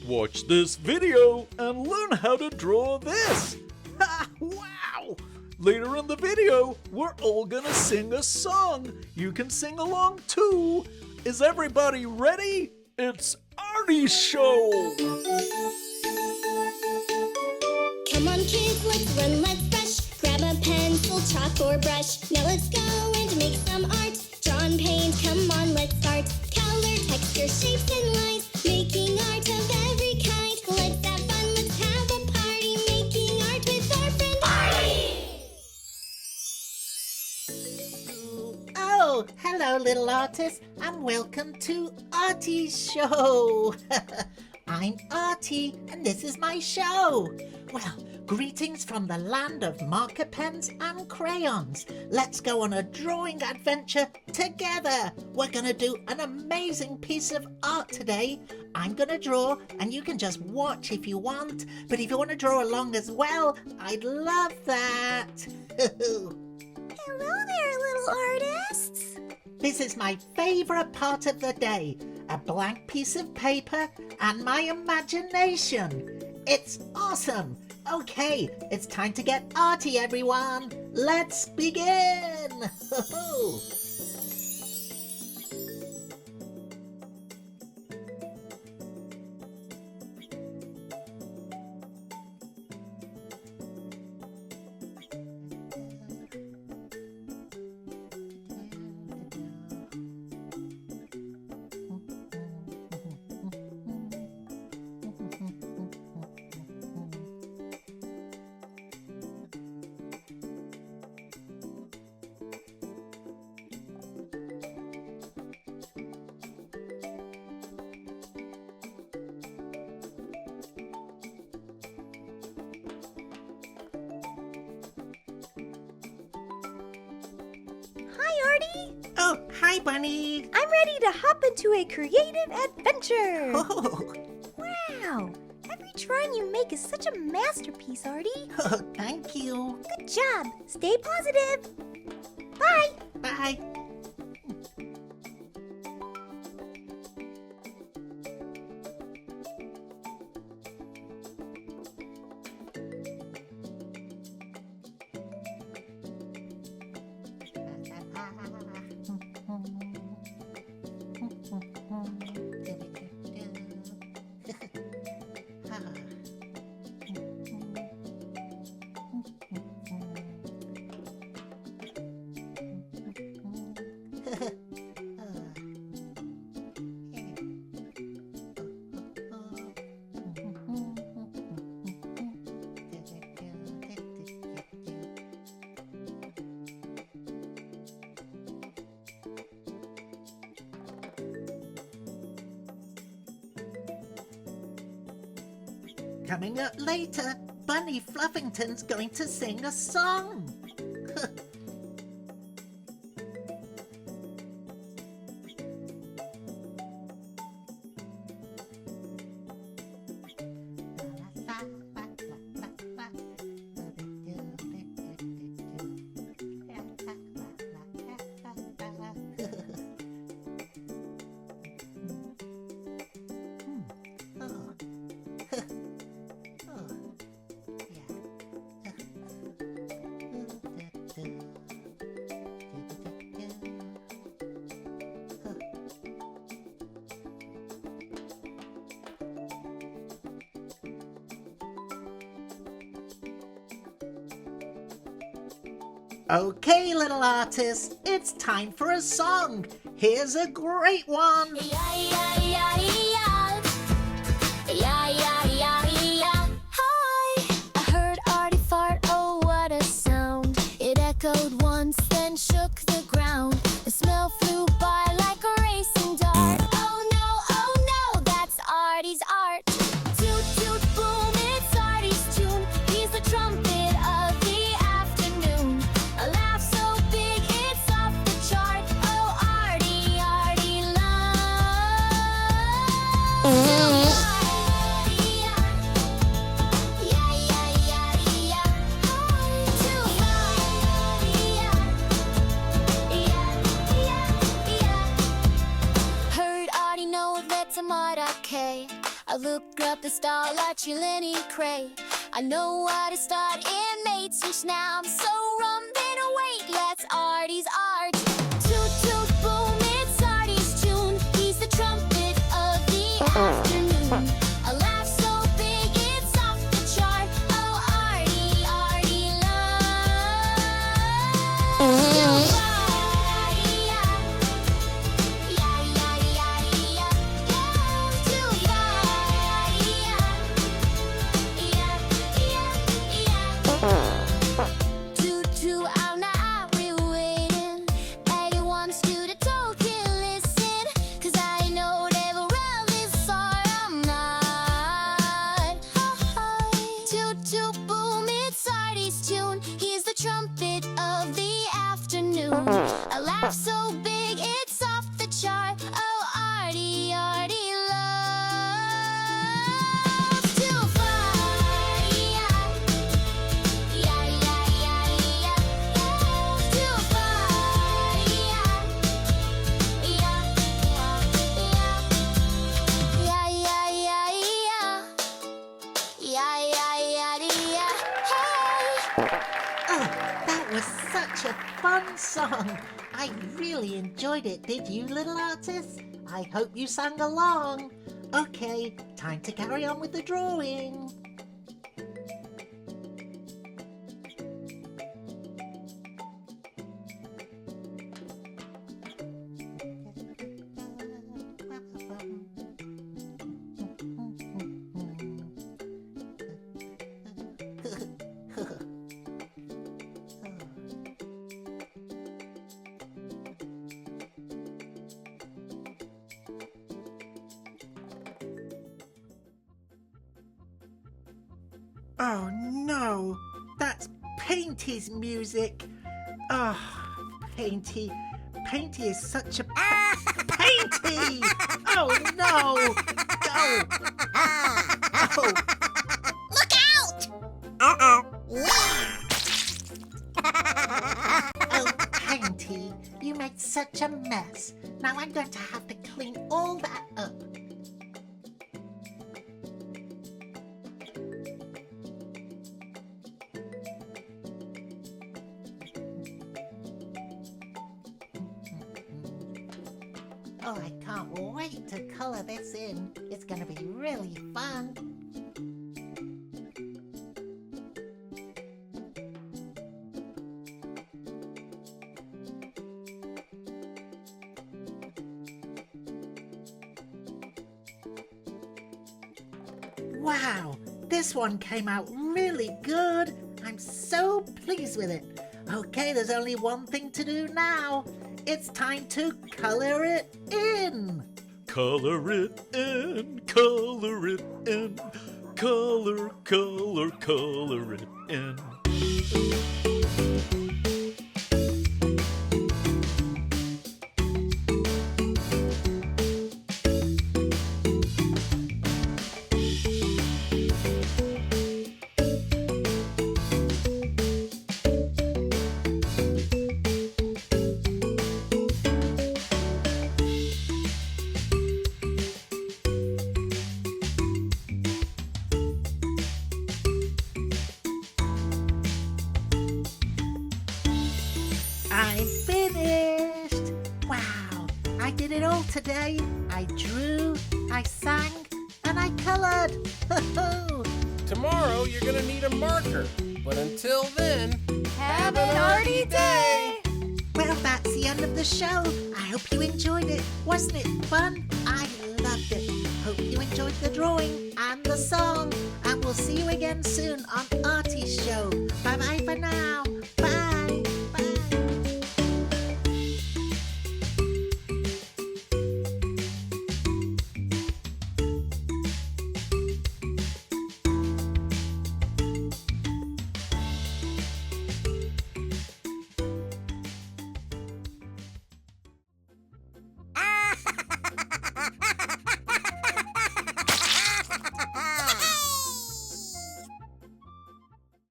Watch this video and learn how to draw this. Ha! Wow! Later in the video, we're all gonna sing a song. You can sing along too. Is everybody ready? It's Artie's show! Come on kids, let's run, let's brush. Grab a pencil, chalk or brush. Now let's go and make some art. Draw and paint, come on, let's start. Color, texture, shapes and lines. Making art of every kind. Let's have fun, let's have a party. Making art with our friend Artie! Oh, hello little artists and welcome to Artie's show. I'm Artie and this is my show. Well, greetings from the land of marker pens and crayons. Let's go on a drawing adventure together. We're going to do an amazing piece of art today. I'm going to draw and you can just watch if you want. But if you want to draw along as well, I'd love that. Hello there, little artists. This is my favourite part of the day. A blank piece of paper and my imagination. It's awesome. Okay, it's time to get arty, everyone. Let's begin. Hi, Artie! Oh, hi, Bunny. I'm ready to hop into a creative adventure! Oh, Wow! Every drawing you make is such a masterpiece, Artie! thank you. Good job! Stay positive! Bye! Bye. Coming up later, Bunny Fluffington's going to sing a song. Okay, little artists, it's time for a song. Here's a great one. Hi! I heard Artie fart, oh what a sound. It echoed once, then shook the ground. The smell flew by like a racing dart. Oh no, that's Artie's art. Toot toot boom, it's Artie's tune. He's the trumpet of the afternoon. A laugh so big, it's off the chart. Oh Artie, Artie Heard Artie know that tomorrow, okay. I looked up the star like Chilini Cray. I know what to start in mates fish now. I'm so rumbin' awake, let's Arties art. Toot toot boom, it's Artie's tune. He's the trumpet of the afternoon. A laugh so big it's off the chart. Oh, Artie, Artie love. A laugh so big it's off the chart. Oh, Artie, Artie loves to fly. Yeah, yeah, yeah, yeah, yeah. To fly. Yeah, yeah, yeah, yeah, yeah, yeah, yeah, yeah, yeah, yeah. Hey. Oh, that was such a fun song. I really enjoyed it, did you, little artist? I hope you sang along. Okay, time to carry on with the drawing. Oh no, that's Painty's music. Oh, Painty. Painty is such a... Painty! Oh no! Oh! Oh! Look out! Oh, Painty, you made such a mess. Now I'm going to have to clean all that up. Oh, I can't wait to color this in. It's going to be really fun. Wow, this one came out really good. I'm so pleased with it. Okay, there's only one thing to do now. It's time to color it in. Color it in, color it in, color, color, color it in. I'm finished! Wow, I did it all today. I drew, I sang, and I colored. Ho-ho! Tomorrow you're gonna need a marker, but until then, Have an Artie day! Well, that's the end of the show. I hope you enjoyed it. Wasn't it fun? I loved it. Hope you enjoyed the drawing and the song. And we'll see you again soon on Artie's show. Bye-bye for now.